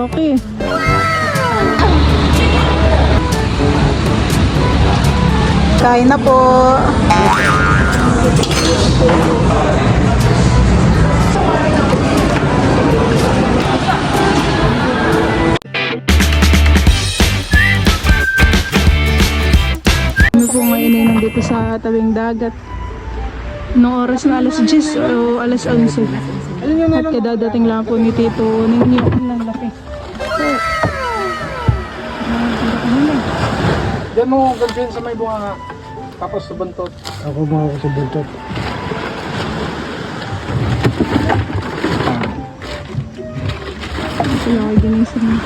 Loki. Kain na po. Kami po ngayon ay nandito sa tabing dagat. Noong oras na alas 10 o alas 11. At kadadating lang po ni Tito Ninyo. Ang laki. Diyan mo ganyan sa may bunga. Tapos sa buntot. Ako mga ako sa buntot. Sila kayo ginising mo.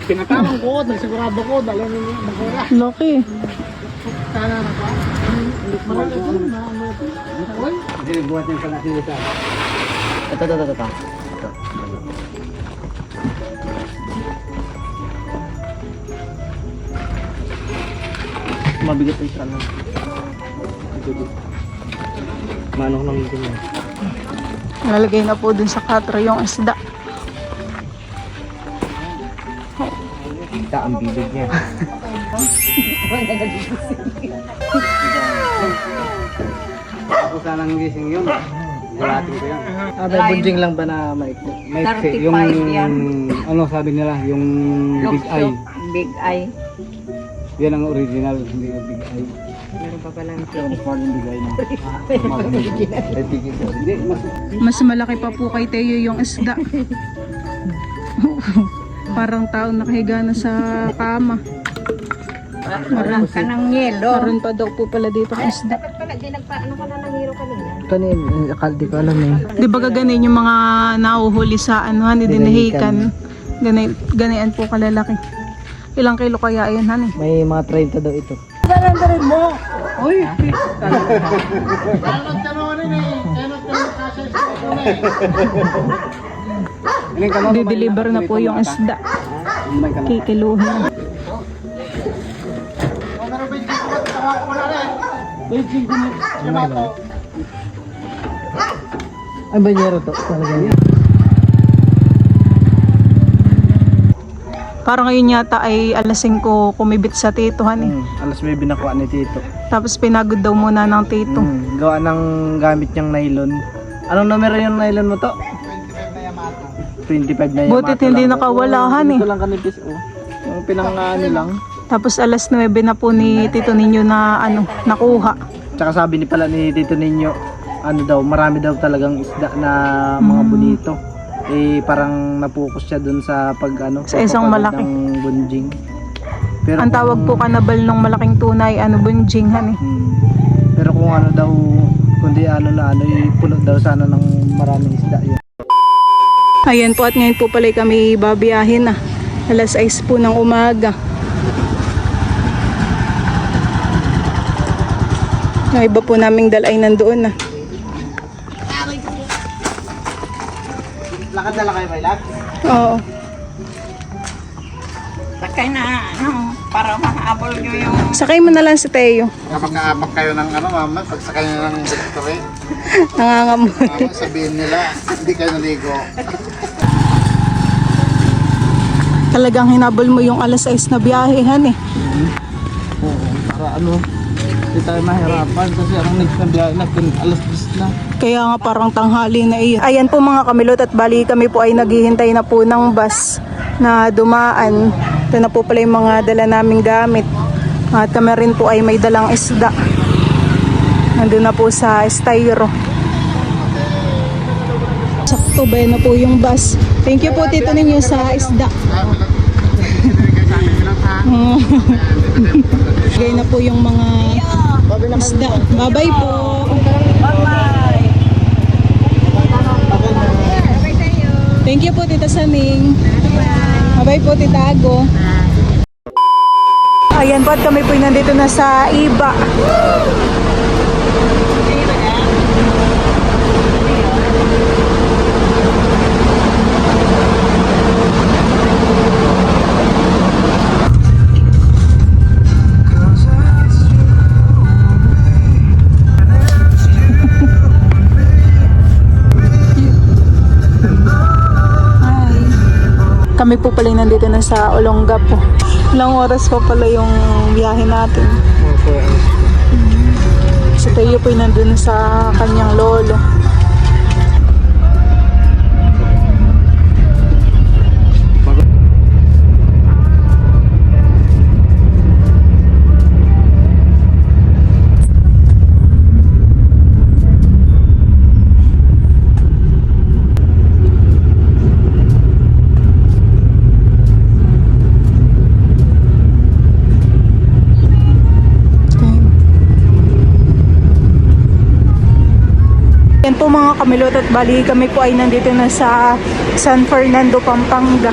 Pinatamang ko, nagsigurado ko, dala ninyo magkura. Laki. Sana na pa. Hindi, buhat yung pala dito. Ito. Mabigat yung sana. Manok ng ito niya. Nalalagay na po dun sa katra yung isda. Kita ang bibig niya. Ako sanang gising yun. Gulatin ko yan. May bunjing lang ba na maikli? Maikli. Yung, ano sabi nila, yung big eye. Big eye. Yan ang original, hindi yung big eye. Meron pa palang Yung small yung big eye na. Hindi, Mas malaki pa po kay Teo yung isda. Parang tao nakahiga na sa kama. Marang ka ng yelo. Meron pa daw po pala dito ang isda. Dapat pala, di nagpaano ka na ng hero kanina. kanin, di ko alam eh. Di ba gaganin yung mga nahuhuli sa anuhan, dinahikan. Ganian po kalalaki. Ilang kilo kaya yan, han eh? May mga 30 daw ito. Dideliver na po yung isda. Kikiluhin. Ay, banyero to. Talaga yan. Parang ngayon yata ay alas 5 kumibit sa Tito, han eh. Alas may binakuha ni Tito. Tapos pinagod daw muna ng Tito. Gawa ng gamit niyang nylon. Anong numero yung nylon mo to? 25 na Yamato. Butit hindi nakawala, han eh. Ito lang kanipis oh. Yung pinangani lang. Tapos alas 9 na po ni Tito Ninyo na nakuha. Tsaka sabi ni pala ni Tito Ninyo, ano daw, marami daw talagang isda na mga bonito. Eh parang napokus siya dun sa Sa isang malaki. ng bunjing. Pero Ang tawag po kanabal ng malaking tunay, bunjing, han eh. Pero kung ano daw, kundi puno daw sana ng maraming isda yun. Ayan po, at ngayon po pala kami babiyahin na. Alas 6 po ng umaga. Yung iba po naming dalay nandoon na. Lakad na lang kayo, may lag? Oo. Sakay na, para makaabol nyo yung... Sakay mo na lang si Teo. Kapag naapak kayo ng mama, pagsakay nyo ng victory, Nangangamoy. mama sabihin nila, hindi kayo naligo. Talagang hinabol mo yung alas 6 na biyahehan eh. Oo, para hindi tayo mahirapan kasi ang next na biyahe na, alas 10 na. Kaya nga parang tanghali na iyon. Ayan po mga kamilot, at bali kami po ay naghihintay na po ng bus na dumaan. Ito na po pala yung mga dala naming gamit. At kami rin po ay may dalang isda. Nandun na po sa styro. Sakto ba na po yung bus. Thank you po Tito Ninyo sa isda. Gaya na po yung mga isda. Bye-bye po. Thank you po Tita Saning. Bye-bye po Tita Ago. Ayan po, at kami po nandito na sa Iba. Kami po pala nandito na sa Olongapo. Ilang oras pa pala yung biyahe natin. Mga 4 hours. Si Teo po nandun sa kanyang lolo. Yan po mga kamilot at bali kami po ay nandito na sa San Fernando, Pampanga.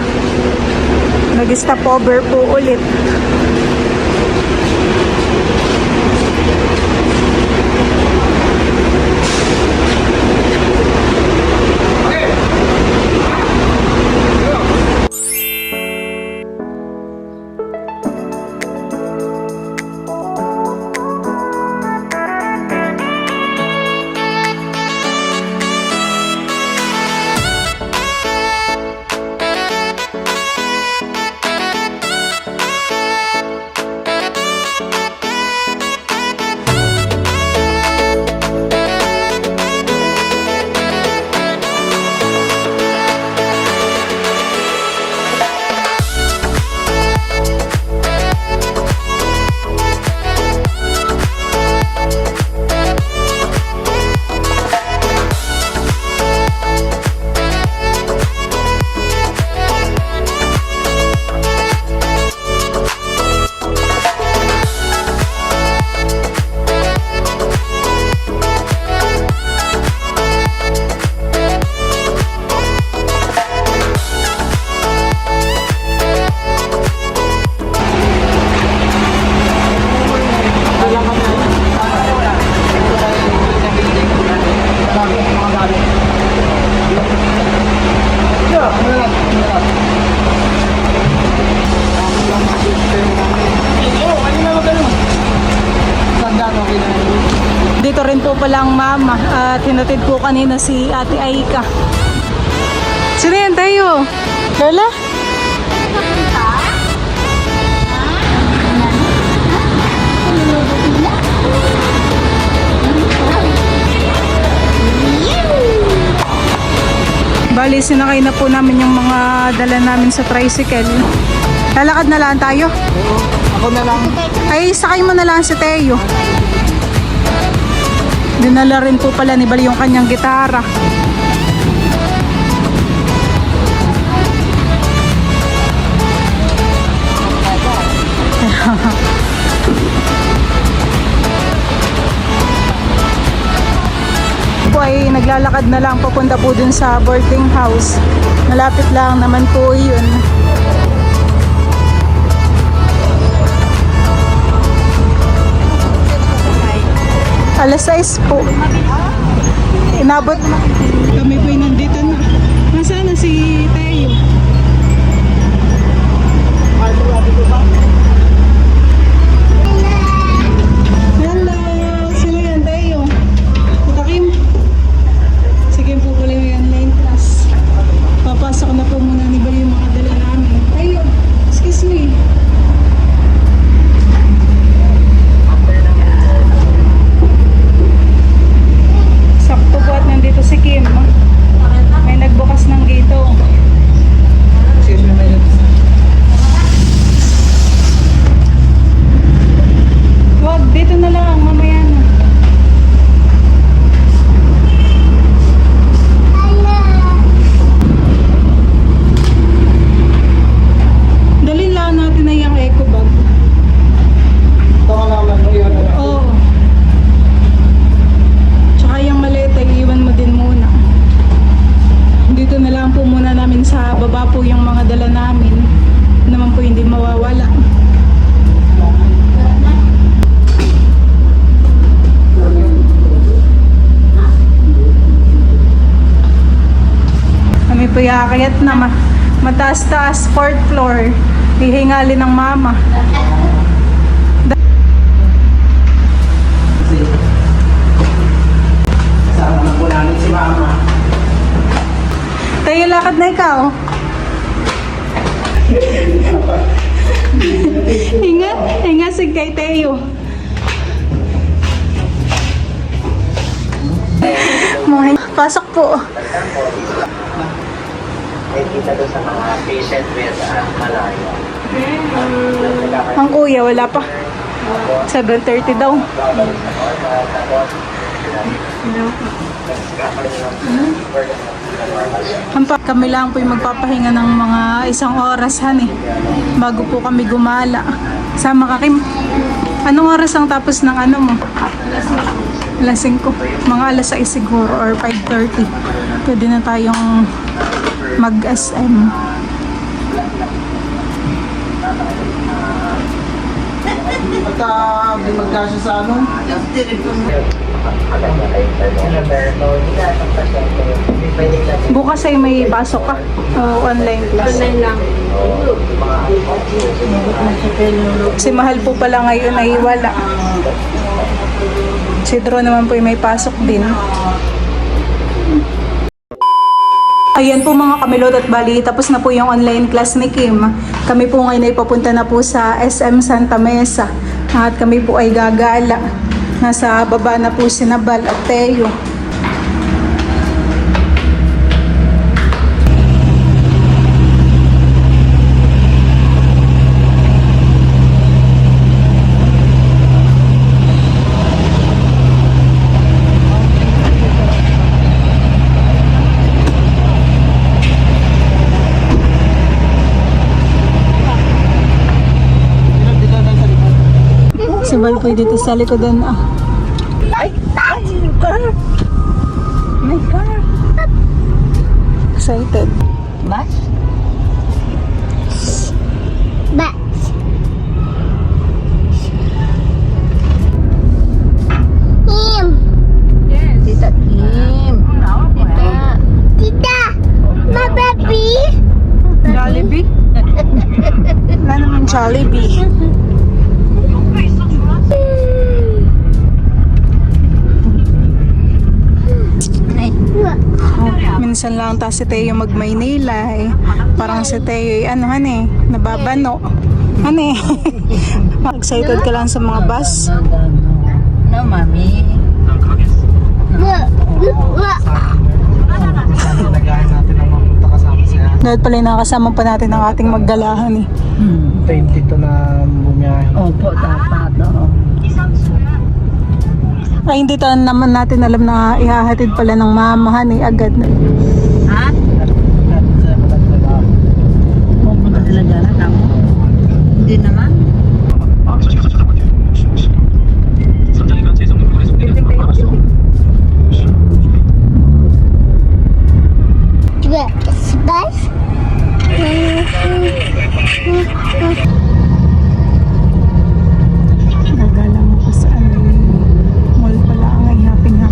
Nag-stop over po ulit. Dito rin po palang mama at hinatid po kanina si Ate Aika. Sino yan tayo? Lola? Bali, sinakay na po namin yung mga dala namin sa tricycle. Lalakad na lang tayo? Oo, ako na lang. Ay, sakay mo na lang si Teo. Dinala rin po pala ni Bali yung kanyang gitara. Po ay naglalakad na lang papunta po dun sa boarding house. Malapit lang naman po yun. Alas 6 po. Inabot. Kami po ay nandito na. Nasaan na si Teo? Hello! Sino yan, Teo? Ito Kim? Si Kim po pala yung online class. Papasok na po muna ni Bali yung mga dala namin. Teo, excuse me. Sakto po at nandito si Kim. May nagbukas ng gate. Excuse me, minute. Wag, dito na lang. Mamaya na. Dalhin lang natin na yung eco bag. Ito ka naman, iwan na lang. Oo. Tsaka yung maleta, iiwan mo din muna. Dito na lang po muna namin sa baba po yung mga dala namin. Naman po hindi mawawala. Kami po yakayat na mataas-taas, 4th floor. Hihingali ng mama. Kasama na po namin si Mama. Tayo lakad na ikaw. Ingat si kay Teo. Pasok po. Nakikita doon sa mga patient with malaria. Ang kuya, wala pa. 7:30 daw. Kami lang po yung magpapahinga ng mga isang oras, han eh. Bago po kami gumala. Sama ka, Kim. Anong oras ang tapos ng ano mo? Alas 5. Mga alas 6 siguro or 5:30. Pwede na tayong mag-SM. Pagka di magkasya sa ano, Bukas ay may pasok ka? O online class? Online lang. Si Mahal po pala ngayon ay wala. Si Drew naman po ay may pasok din. Ayan po mga kamilot at bali, tapos na po yung online class ni Kim. Kami po ngayon ay papunta na po sa SM Santa Mesa. At kami po ay gagala. Nasa baba na po si Nabal at Teo. Si Bal po dito sa likodan ah. Ay, car. My car. Excited. Bus? Tita Kim. Tita, my baby. Jollibee? Wala naman Jollibee. Minsan lang ta si Teo mag-Maynila eh. Parang si Teo ano han eh, nababano. Ano eh. Excited ka lang sa mga bus? No, mami. sana nagahan natin ang mapunta kasama siya. Dahil pala nakasama pa natin ang ating maggalahan eh. 22 na bumiyahe. Opo, dapat. Oo. Ay hindi ta naman natin alam na ihahatid pala ng mamahan eh agad na. Ha? Pupunta sila dyan, tamo? Hindi naman. Spice? Nagala mo pa sa ano mall pala ang ay happy na.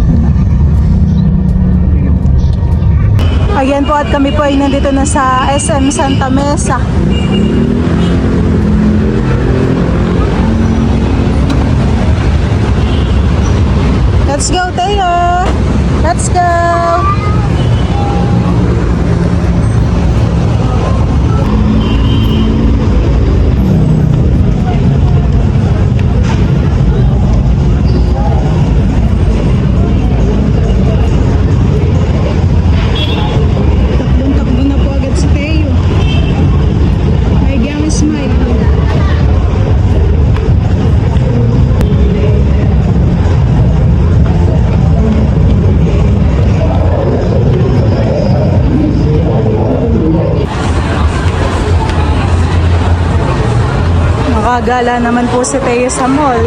Ayan po at kami po ay nandito na sa SM Santa Mesa. Let's go Teo! Let's go! Takbo na po agad si Teo. May gamit smile. Nakagala naman po si Teo sa mall.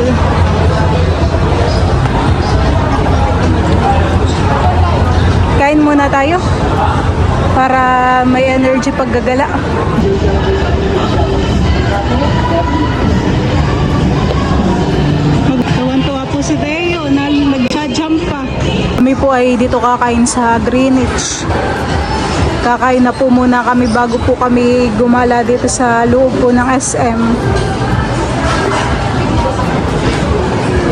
Kain muna tayo para may energy paggagala. Magtawan-tawa po si Teo na nag-jump pa. Kami po ay dito kakain sa Greenwich. Kakain na po muna kami bago po kami gumala dito sa loob po ng SM.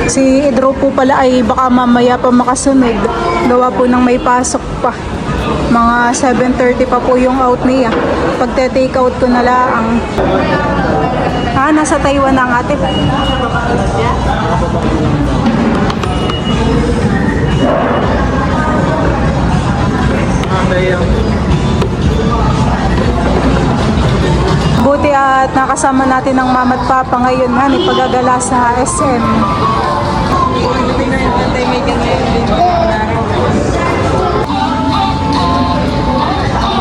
Si Idro po pala ay baka mamaya pa makasunod. Gawa po ng may pasok pa. Mga 7:30 pa po yung out niya. Pagte-take out ko na lang. Nasa Taiwan na ang ate. Buti at nakasama natin ang mama at papa ngayon, honey, pagagala sa SM.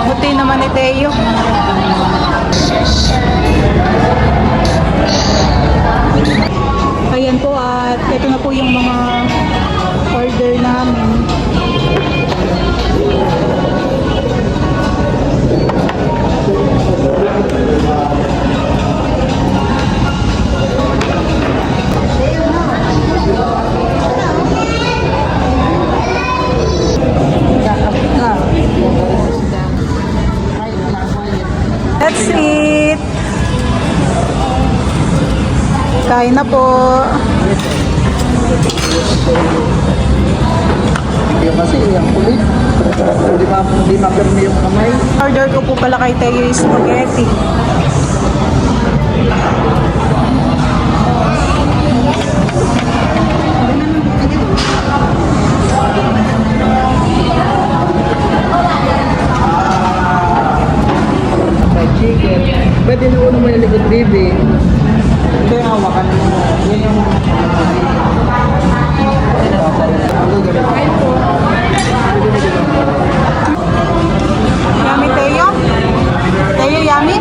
Buti naman ni Teo. Ayan po at ito na po yung mga order namin. That's it. Kain na po. Kasi yung kulit, hindi mapirmi yung kamay. Order ko po pala kay Teo yung spaghetti. Fried chicken. Pwede na uno mo yung likod baby. Ito yung hawakan mo. Yan yung... Yummy, Teo? Teo, yummy?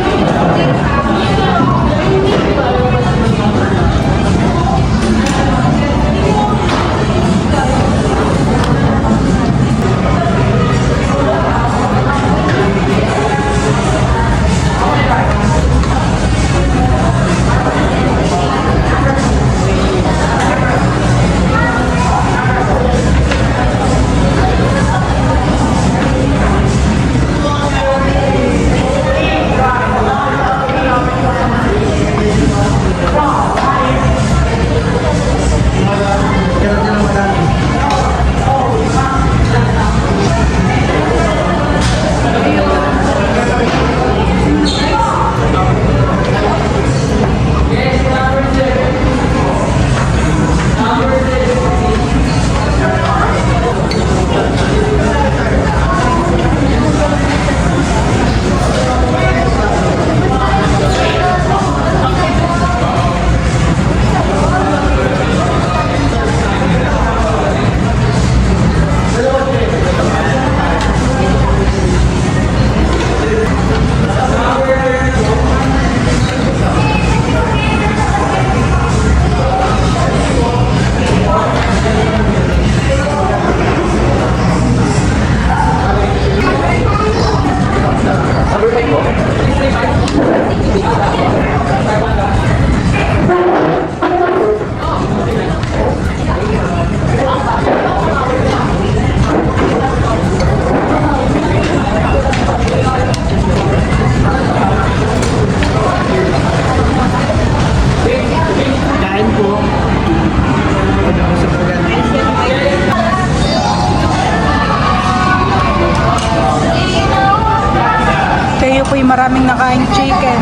po'y maraming nakain chicken.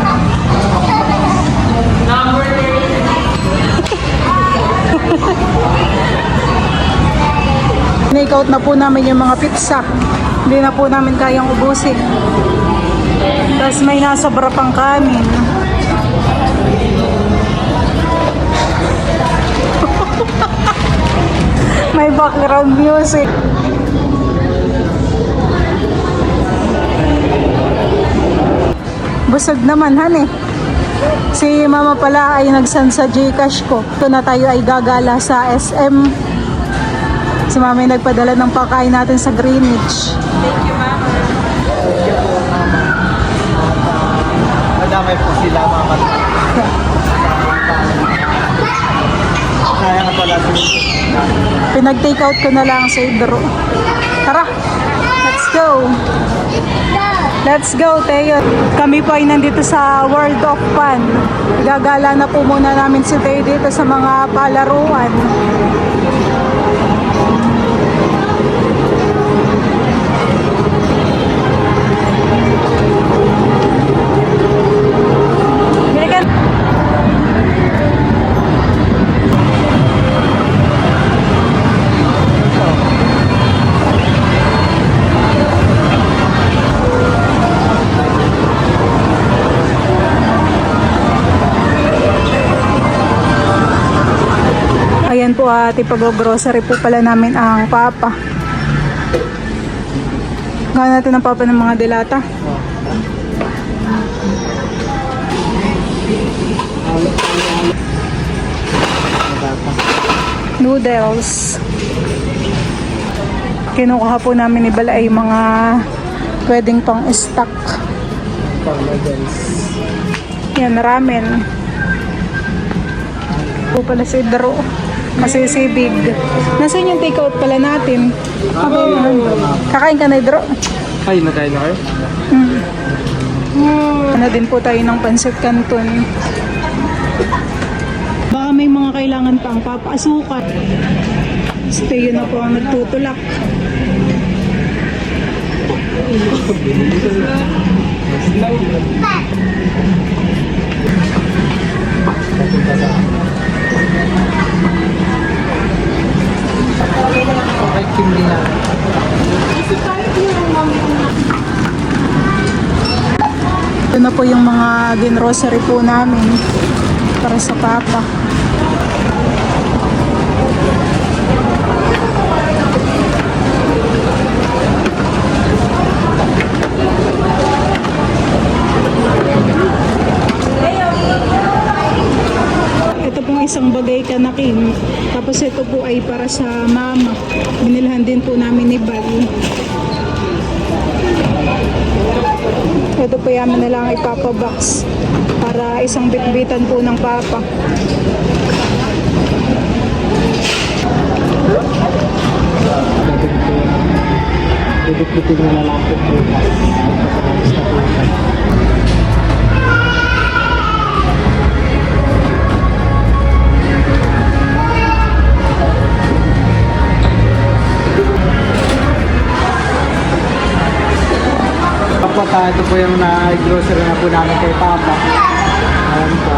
Take-out na po namin yung mga pizza. Hindi na po namin kayang ubusin. Tapos may nasobra pang kanin. May background music. Busog naman, han eh. Si mama pala ay nagsan sa Gcash ko. Ito na tayo ay gagala sa SM. Si mama ay nagpadala ng pagkain natin sa Greenwich. Thank you, Mama. Madamay po sila, mama. Kaya nga pala. Pinag-take out ko na lang sa Idro. Tara, let's go. Let's go, Teo. Kami po ay nandito sa World of Fun. Gagala na po muna namin si Teo dito sa mga palaruan. at ipag-grocery po pala namin ang papa. Gawin natin ang papa ng mga dilata. Noodles. Kinukuha po namin ni Bala ay mga pwedeng pang stock. Yan, ramen. Po pala si Dro. Kasi si Big. Nasaan yung take out pala natin? Kakain ka na, Dro? Ay, nakain na kayo? Ano din po tayo ng pancit canton. Baka may mga kailangan pang papasukan. Stay na po ang nagtutulak. Okay, kimli na. Ito na po yung mga ginrocery po namin para sa papa. Ito pong isang bagay kanakin. Tapos ito po ay para sa mama. Binilhan din po namin ni Bal. Ito po yaman na lang ipapabox para isang bitbitan po ng papa. Bibit-bitin na lang po bukas. Ito po yung na-grocery na po namin kay Papa. Alam pa.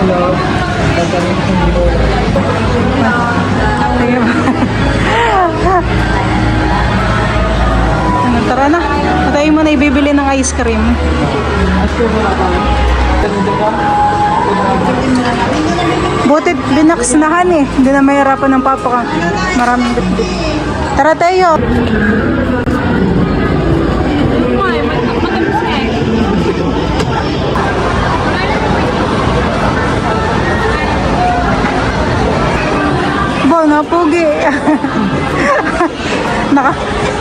Hello. Ano, tara na. Patayin mo na ibibili ng ice cream. Buti binaksinahan eh. Hindi na mahirapan ng papa ka. Maraming bitbit. Tara tayo. Bo, napugi.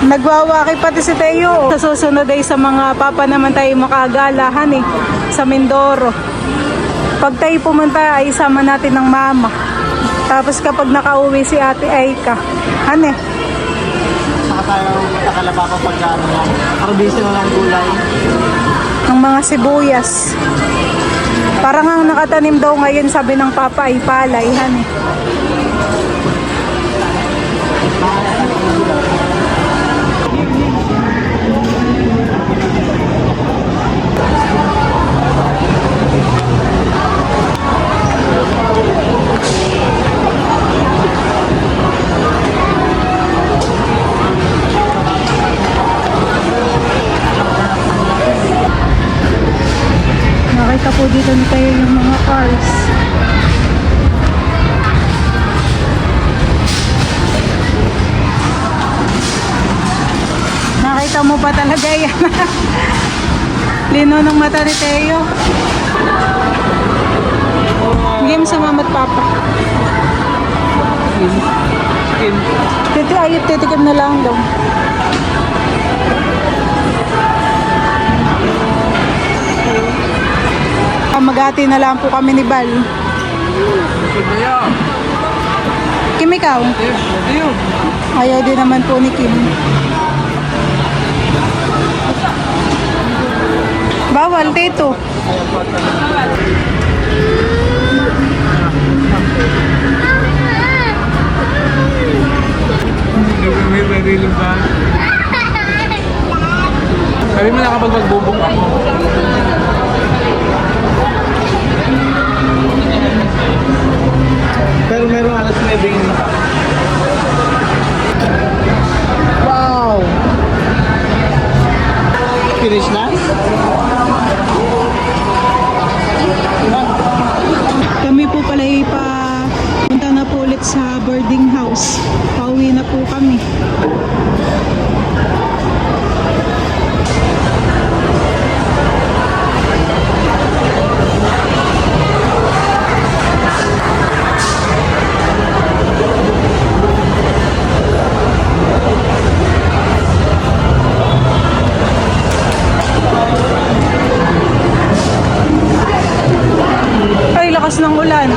Nagwawaki pati si Teo. Sa susunod ay sa mga papa naman tayo makagalahan eh. Sa Mindoro. Pag tayo pumunta ay isama natin ng mama. Tapos kapag nakauwi si Ate Aika. Hane? Saka tayo nakakalaba pa pagka ano lang. Harvest na lang gulay. Ng mga sibuyas. Parang ang nakatanim daw ngayon sabi ng papa ay palay. Hane? Nakita po dito na tayo yung mga cars. Nakita mo ba talaga yan? Lino ng mata ni Teo. Game sa mama at papa. Titikim na lang daw. Magati na lang po kami ni Bal. Kim, ikaw? Ayaw din naman po ni Kim. Bawal, Tito. Sabi mo na kapag magbubok ako. Pero meron alas 9 yung naka. Wow! Finish na? Kami po pala punta na po ulit kami. Ay, lakas ng ulan.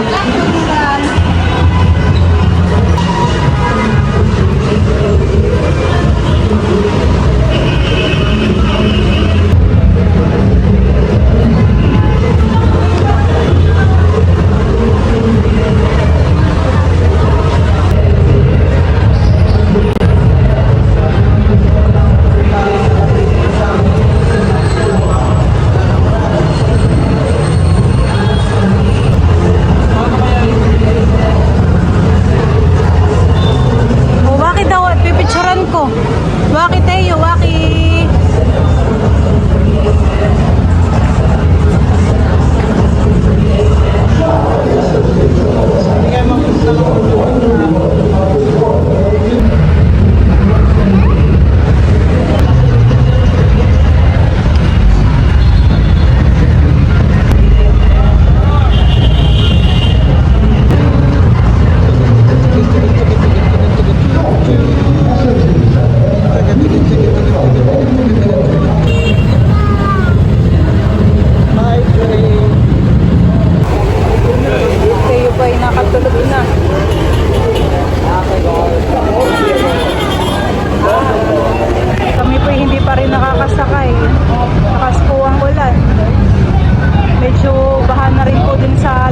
O, bakit daw? Pipicturan ko. Bakit tayo? Bakit? Kayo ba ay nakatulog na? Kami po hindi pa rin nakakasakay. Lakas po ang ulan. Medyo baha na rin po din sa